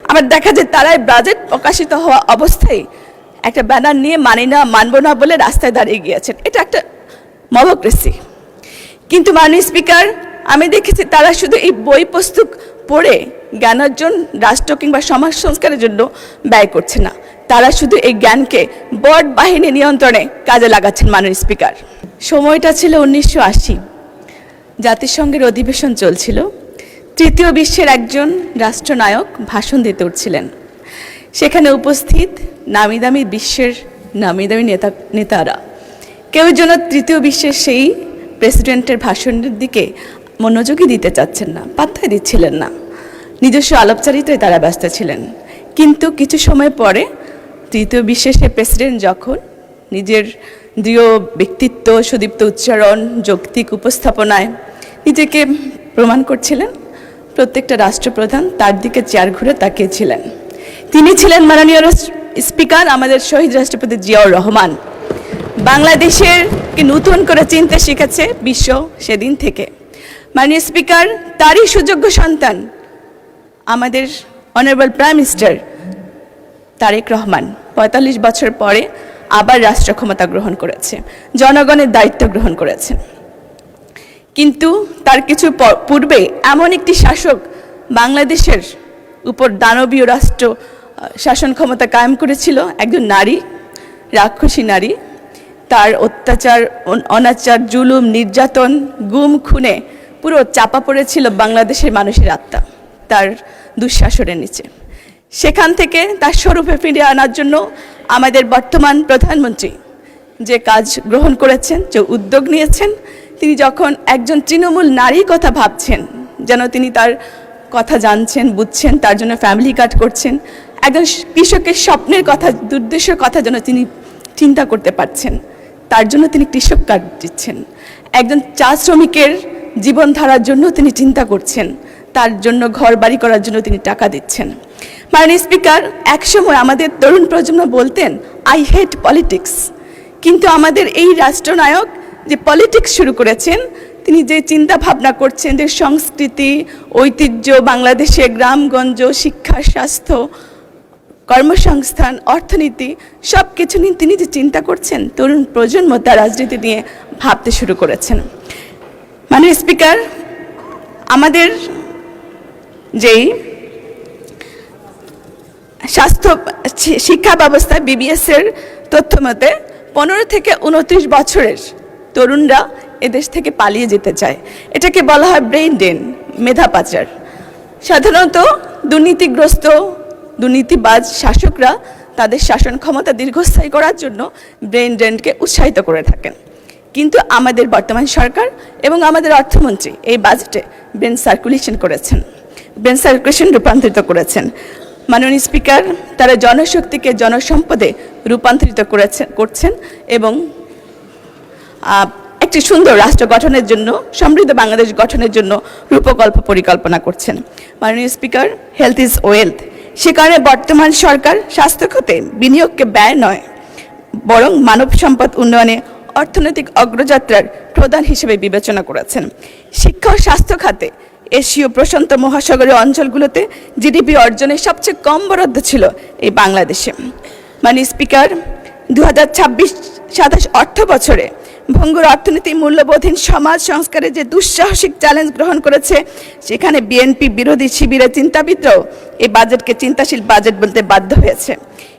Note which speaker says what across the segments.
Speaker 1: আবার দেখা যায় তারাই বাজেট প্রকাশিত হওয়া অবস্থায় একটা ব্যানার নিয়ে মানি না, মানব না বলে রাস্তায় দাঁড়িয়ে গিয়েছেন। এটা একটা মবক্রেসি। কিন্তু মাননীয় স্পিকার, আমি দেখেছি তারা শুধু এই বই পুস্তক পড়ে জ্ঞানার্জন রাষ্ট্র কিংবা সমাজ সংস্কারের জন্য ব্যয় করছে না, তারা শুধু এই জ্ঞানকে বট বাহিনী নিয়ন্ত্রণে কাজে লাগাচ্ছেন। মাননীয় স্পিকার, সময়টা ছিল 1980, জাতিসংঘের অধিবেশন চলছিল। তৃতীয় বিশ্বের একজন রাষ্ট্রনায়ক ভাষণ দিতে উঠছিলেন। সেখানে উপস্থিত নামি দামি বিশ্বের নামি দামি নেতারা কেউ যেন তৃতীয় বিশ্বের সেই প্রেসিডেন্টের ভাষণের দিকে মনোযোগই দিতে চাচ্ছেন না, পাত্তাই দিচ্ছিলেন না। নিজস্ব আলাপচারিতায় তারা ব্যস্ত ছিলেন। কিন্তু কিছু সময় পরে তৃতীয় বিশ্বের সেই প্রেসিডেন্ট যখন নিজের দৃঢ় ব্যক্তিত্ব, সুদীপ্ত উচ্চারণ, যৌক্তিক উপস্থাপনায় নিজেকে প্রমাণ করছিলেন, প্রত্যেকটা রাষ্ট্রপ্রধান তার দিকে চেয়ার ঘুরে তাকিয়েছিলেন। তিনি ছিলেন মাননীয় স্পিকার আমাদের শহীদ রাষ্ট্রপতি জিয়াউর রহমান। বাংলাদেশের কে নতুন করে চিনতে শিখেছে বিশ্ব সেদিন থেকে। মাননীয় স্পিকার, তারই সুযোগ্য সন্তান আমাদের honourable prime minister Tarique Rahman ৪৫ বছর পরে আবার রাষ্ট্র ক্ষমতা গ্রহণ করেছে, জনগণের দায়িত্ব গ্রহণ করেছে। কিন্তু তার কিছু পূর্বে এমন একটি শাসক বাংলাদেশের উপর দানবীয় রাষ্ট্র শাসন ক্ষমতা কায়েম করেছিল, একজন নারী, রাক্ষসী নারী। তার অত্যাচার, অনাচার, জুলুম, নির্যাতন, গুম, খুনে পুরো চাপা পড়েছিল বাংলাদেশের মানুষের আত্মা তার দুঃশাসনের নিচে। সেখান থেকে তার স্বরূপে ফিরিয়ে আনার জন্য আমাদের বর্তমান প্রধানমন্ত্রী যে কাজ গ্রহণ করেছেন, যে উদ্যোগ নিয়েছেন, তিনি যখন একজন তৃণমূল নারীর কথা ভাবছেন, যেন তিনি তার কথা জানছেন, বুঝছেন, তার জন্য ফ্যামিলি কার্ড করছেন, একজন কৃষকের স্বপ্নের কথা, দুর্দেশের কথা যেন তিনি চিন্তা করতে পারছেন, তার জন্য তিনি কৃষক কার্ড দিচ্ছেন। একজন চা শ্রমিকের জীবনধারার জন্য তিনি চিন্তা করছেন, তার জন্য ঘর বাড়ি করার জন্য তিনি টাকা দিচ্ছেন। মাননীয় স্পিকার, একসময় আমাদের তরুণ প্রজন্ম বলতেন আই হেট পলিটিক্স, কিন্তু আমাদের এই রাষ্ট্রনায়ক যে পলিটিক্স শুরু করেছেন, তিনি যে চিন্তা ভাবনা করছেন, যে সংস্কৃতি, ঐতিহ্য, বাংলাদেশে গ্রামগঞ্জ, শিক্ষা, স্বাস্থ্য, কর্মসংস্থান, অর্থনীতি সব কিছু নিয়ে তিনি যে চিন্তা করছেন, তরুণ প্রজন্ম তার রাজনীতি নিয়ে ভাবতে শুরু করেছেন। মাননীয় স্পিকার, আমাদের যেই স্বাস্থ্য শিক্ষা ব্যবস্থায় বিবিএস-এর তথ্য মতে 15 থেকে 29 বছরের তরুণরা এদেশ থেকে পালিয়ে যেতে চায়। এটাকে বলা হয় ব্রেইন ড্রেন, মেধা পাচার। সাধারণত দুর্নীতিগ্রস্ত, দুর্নীতিবাজ শাসকরা তাদের শাসন ক্ষমতা দীর্ঘস্থায়ী করার জন্য ব্রেইন ড্রেনকে উৎসাহিত করে থাকেন। কিন্তু আমাদের বর্তমান সরকার এবং আমাদের অর্থমন্ত্রী এই বাজেটে ব্রেন সার্কুলেশন করেছেন, ব্রেন সার্কুলেশন রূপান্তরিত করেছেন। মাননীয় স্পিকার, তারা জনশক্তিকে জনসম্পদে রূপান্তরিত করছেন এবং একটি সুন্দর রাষ্ট্র গঠনের জন্য, সমৃদ্ধ বাংলাদেশ গঠনের জন্য রূপকল্প পরিকল্পনা করছেন। মাননীয় স্পিকার, হেলথ ইজ ওয়েলথ। সে কারণে বর্তমান সরকার স্বাস্থ্য খাতে বিনিয়োগকে ব্যয় নয়, বরং মানব সম্পদ উন্নয়নে অর্থনৈতিক অগ্রযাত্রার প্রধান হিসেবে বিবেচনা করেছেন। শিক্ষা ও স্বাস্থ্য খাতে এশীয় প্রশান্ত মহাসাগরীয় অঞ্চলগুলোতে জিডিপি অর্জনের সবচেয়ে কম বরাদ্দ ছিল এই বাংলাদেশে। মাননীয় স্পিকার, 2026-27 অর্থ বছরে ভঙ্গুর অর্থনীতি, মূল্যবোধহীন সমাজ সংস্কারের যে দুঃসাহসিক চ্যালেঞ্জ গ্রহণ করেছে, সেখানে বিএনপি বিরোধী শিবিরের চিন্তাবিদরাও এই বাজেটকে চিন্তাশীল বাজেট বলতে বাধ্য হয়েছে।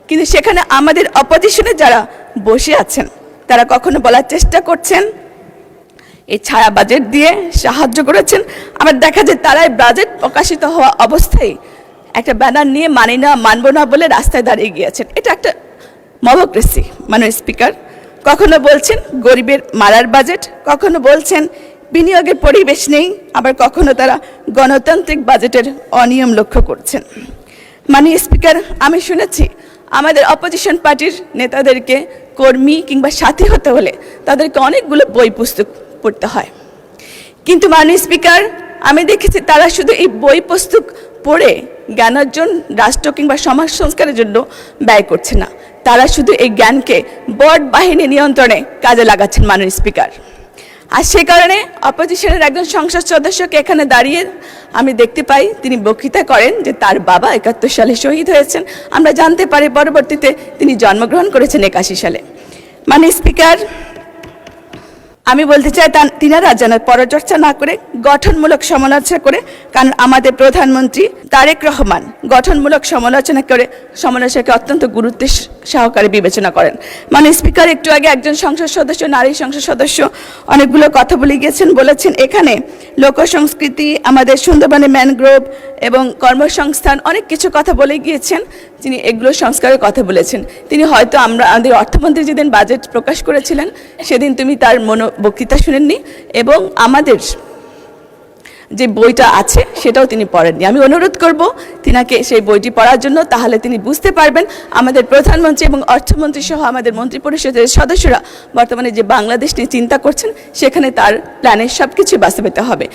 Speaker 1: কিন্তু সেখানে আমাদের অপোজিশনে যারা বসে আছেন, তারা কখনো বলার চেষ্টা করছেন এই ছায়া বাজেট দিয়ে সাহায্য করেছেন, আবার দেখা যায় তারাই বাজেট প্রকাশিত হওয়া অবস্থায় একটা ব্যানার নিয়ে মানি না, মানব না বলে রাস্তায় দাঁড়িয়ে গিয়েছেন। এটা একটা মবক্রেসি। মাননীয় স্পিকার, কখনো বলছেন গরিবের মারার বাজেট, কখনো বলছেন বিনিয়োগের পরিবেশ নেই, আবার কখনো তারা গণতান্ত্রিক বাজেটের অনিয়ম লক্ষ্য করছেন। মাননীয় স্পিকার, আমি শুনেছি আমাদের অপোজিশন পার্টির নেতাদেরকে কর্মী কিংবা সাথী হতে হলে তাদেরকে অনেকগুলো বই পুস্তক পড়তে হয়। কিন্তু মাননীয় স্পিকার, আমি দেখেছি তারা শুধু এই বই পুস্তক পড়ে জ্ঞানার্জন রাষ্ট্র কিংবা সমাজ সংস্কারের জন্য ব্যয় করছে না, তারা শুধু এই জ্ঞানকে বট বাহিনী নিয়ন্ত্রণে কাজে লাগাচ্ছেন। মাননীয় স্পিকার, আর সে কারণে অপোজিশনের একজন সংসদ সদস্যকে এখানে দাঁড়িয়ে আমি দেখতে পাই তিনি বক্তৃতা করেন যে তার বাবা 71 সালে শহীদ হয়েছেন। আমরা জানতে পারি পরবর্তীতে তিনি জন্মগ্রহণ করেছেন 81 সালে। মাননীয় স্পিকার, আমি বলতে চাই তিনারা যেন পরচর্চা না করে গঠনমূলক সমালোচনা করে, কারণ আমাদের প্রধানমন্ত্রী তারেক রহমান গঠনমূলক সমালোচনা করে সমালোচনাকে অত্যন্ত গুরুত্বের সহকারে বিবেচনা করেন। মাননীয় স্পিকার, একটু আগে একজন সংসদ সদস্য, নারী সংসদ সদস্য অনেকগুলো কথা বলে গিয়েছেন, বলেছেন এখানে লোকসংস্কৃতি, আমাদের সুন্দরবনে ম্যানগ্রোভ এবং কর্মসংস্থান অনেক কিছু কথা বলে গিয়েছেন। তিনি এগুলো সংস্কারের কথা বলেছেন। তিনি হয়তো আমাদের অর্থমন্ত্রী যেদিন বাজেট প্রকাশ করেছিলেন সেদিন তুমি তার বক্তৃতা শুনেননি, এবং আমাদের যে বইটা আছে সেটাও তিনি পড়েননি। আমি অনুরোধ করব তিনাকে সেই বইটি পড়ার জন্য, তাহলে তিনি বুঝতে পারবেন আমাদের প্রধানমন্ত্রী এবং অর্থমন্ত্রী সহ আমাদের মন্ত্রিপরিষদের সদস্যরা বর্তমানে যে বাংলাদেশ নিয়ে চিন্তা করছেন সেখানে তার প্ল্যানের সব কিছু বাস্তবায়িত হবে।